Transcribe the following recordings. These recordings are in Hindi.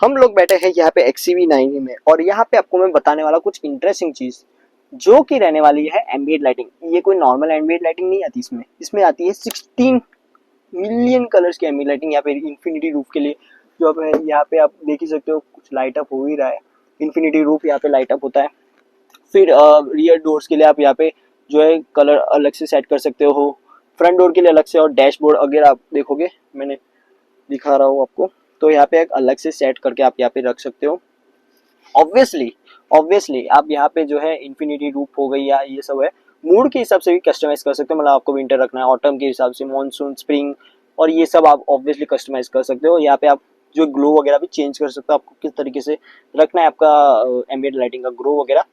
हम लोग बैठे हैं यहाँ पे XCV90 में, और यहाँ पे आपको मैं बताने वाला कुछ इंटरेस्टिंग चीज जो कि रहने वाली है एम्बिएंट लाइटिंग। ये कोई नॉर्मल एम्बिएंट लाइटिंग नहीं आती, इसमें आती है 16 मिलियन कलर्स की एम्बिएंट लाइटिंग। यहाँ पे इन्फिनिटी रूफ के लिए जो अब है, यहाँ पे आप देख ही सकते हो कुछ लाइट अप हो ही रहा है। इन्फिनिटी रूफ यहाँ पे लाइट अप होता है। फिर रियर डोर्स के लिए आप यहाँ पे जो है कलर अलग से सेट कर सकते हो, फ्रंट डोर के लिए अलग से, और डैशबोर्ड अगर आप देखोगे मैंने दिखा रहा हूँ आपको, तो यहाँ पे एक अलग से सेट करके आप यहाँ पे रख सकते हो। ऑब्वियसली ऑब्वियसली आप यहाँ पे जो है इन्फिनिटी रूफ हो गई या ये सब है, मूड के हिसाब से भी कस्टमाइज कर सकते हो। मतलब आपको विंटर रखना है, ऑटम के हिसाब से, मॉनसून, स्प्रिंग, और ये सब आप ऑब्वियसली कस्टमाइज कर सकते हो। यहाँ पे आप जो ग्लो वगैरह भी चेंज कर सकते हो, आपको किस तरीके से रखना है आपका एम्बिएंट लाइटिंग का ग्लो वगैरह।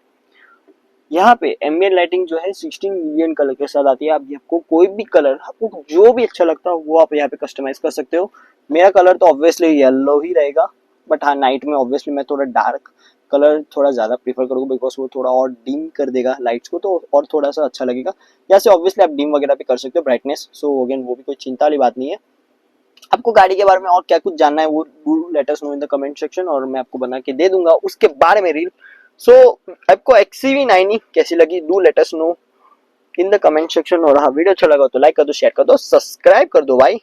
यहाँ पे एम्बिएंट लाइटिंग जो है 16 मिलियन कलर के साथ आती है। आप आपको कोई भी कलर, आपको जो भी अच्छा लगता हो वो आप यहाँ पे कस्टमाइज कर सकते हो। मेरा कलर तो ऑब्वियसली येलो ही रहेगा, बट हाँ नाइट में ऑब्वियसली मैं थोड़ा डार्क कलर थोड़ा ज़्यादा प्रीफर करूँगा, बिकॉज वो थोड़ा और डिम कर देगा लाइट्स को, तो और थोड़ा सा अच्छा लगेगा। यहाँ से ऑब्वियसली आप डिम वगैरह भी कर सकते हो ब्राइटनेस, सो अगेन वो भी कोई चिंता वाली बात नहीं है। आपको गाड़ी के बारे में और क्या कुछ जानना है वो do let us know in the comment section, और मैं आपको बना के दे दूंगा उसके बारे में रील। सो आपको XCV90 कैसी लगी, do let us know in the comment section. और हाँ वीडियो अच्छा लगा तो लाइक कर दो, शेयर कर दो, सब्सक्राइब कर दो भाई।